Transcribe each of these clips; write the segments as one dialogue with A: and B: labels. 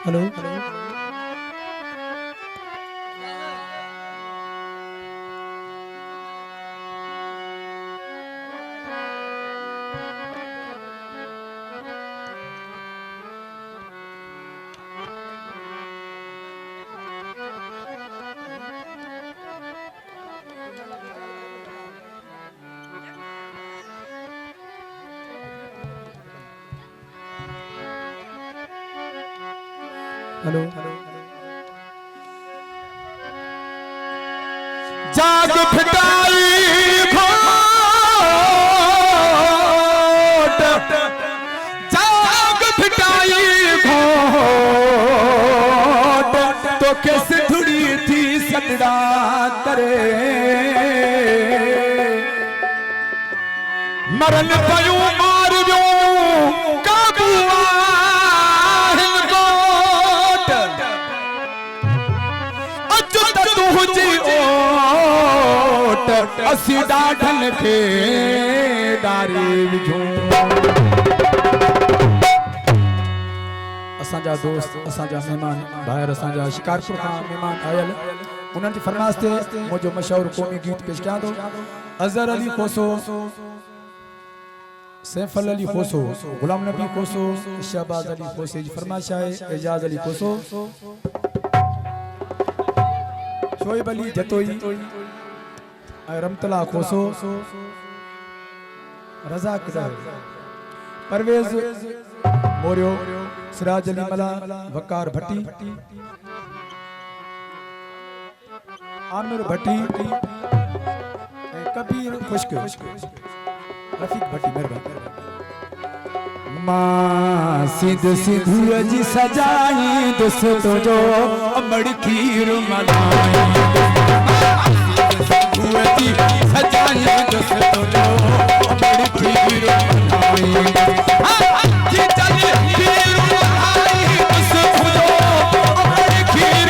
A: Hello hello
B: जाग फिटाई घोट, जाग फिटाई घोट, तो कैसे धुड़ी थी सदड़ा करे मरन पयूं मार जो काबुआ असी डाढन खे दारी विझूं।
A: असांजा दोस्त असांजा मेहमान ॿाहिरि असांजा शिकारपुर खां मेहमान आयल उन्हनि जी फरमाइश ते मुंहिंजो मशहूरु क़ौमी गीत पेश कयां थो। अज़हर अली खोसो, सैफल अली खोसो, गुलाम नबी खोसो, शहबाज अली खोसे जी फरमाइश आहे। एजाज अली खोसो, शोएब अली जतोई, रमतला खोसो, रज़ा किदर, परवेज मोरियो, सिराज अली मला, वकार भट्टी, आमिर भट्टी, कबीर खुश्क, रफीक भट्टी मेहरबानी।
B: मां सिध सिधू जी सजाई दोस्तों जो अमड़ खीर मनाई, जी सजाई दोस्तों जो अमड़ खीर मनाई, जी चल खीर मनाई दोस्तों जो अमड़ खीर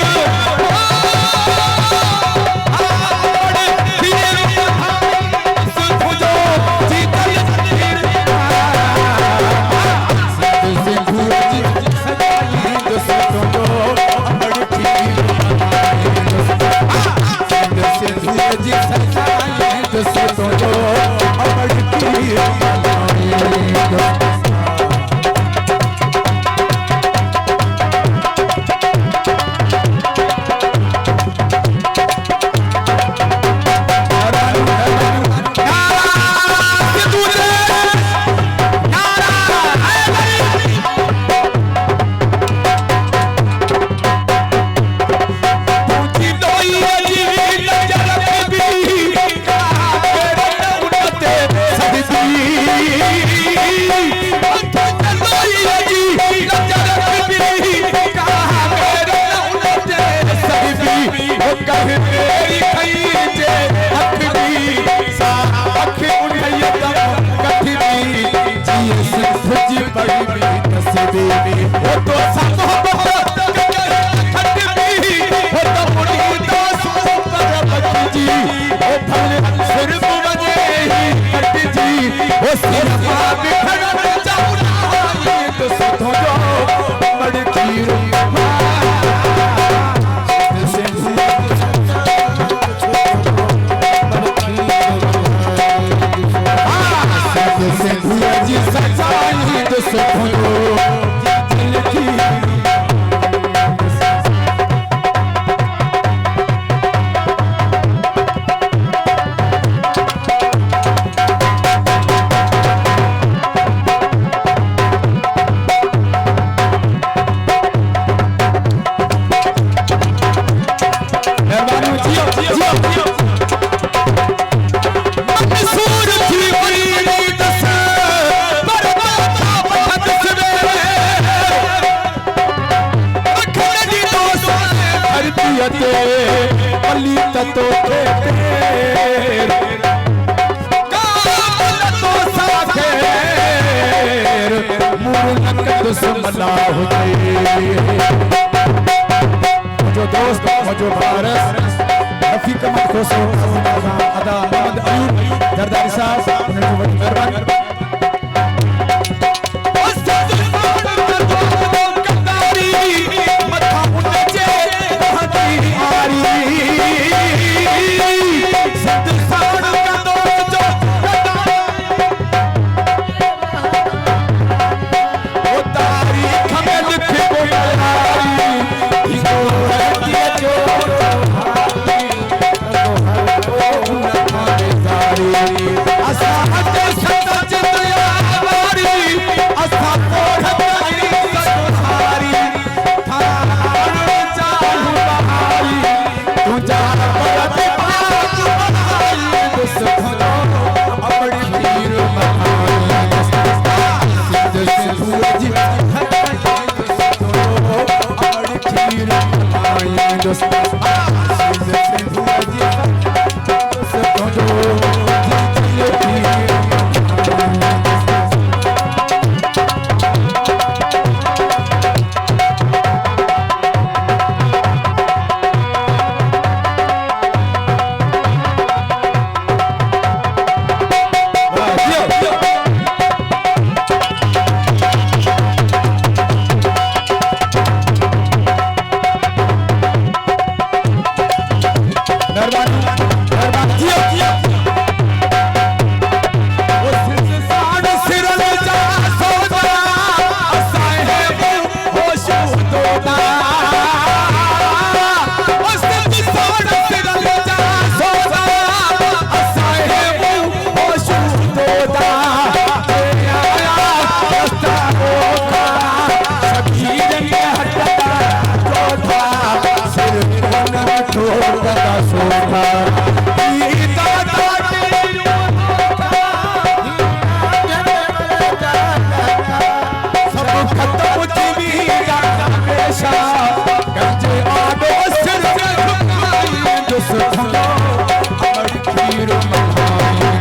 B: अली तो
A: जो दोस्त जो भारत रफीक अहमद खोसो अदा अहमद अयूब जरदारी साहब उन्हें मेहरबानी
B: हमेशा गंजे आडो सिर से झुकाई दस थो अमड़ खीर मलाई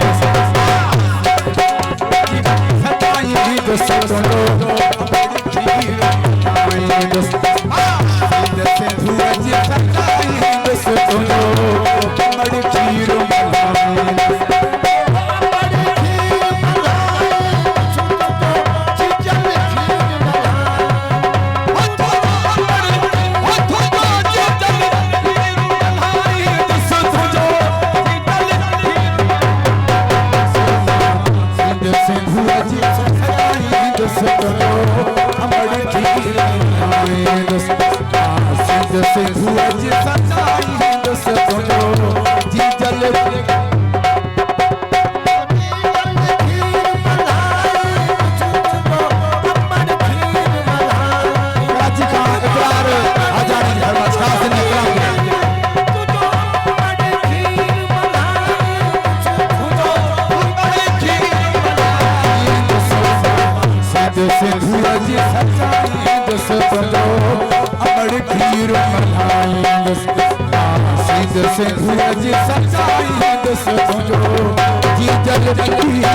B: सताई दस थो अमड़ खीर मलाई दस से धुअज सताई दस थो अमड़ खीर मलाई से धुअज सचाई दस थो जी जल खीर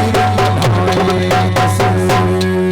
B: मलाई दस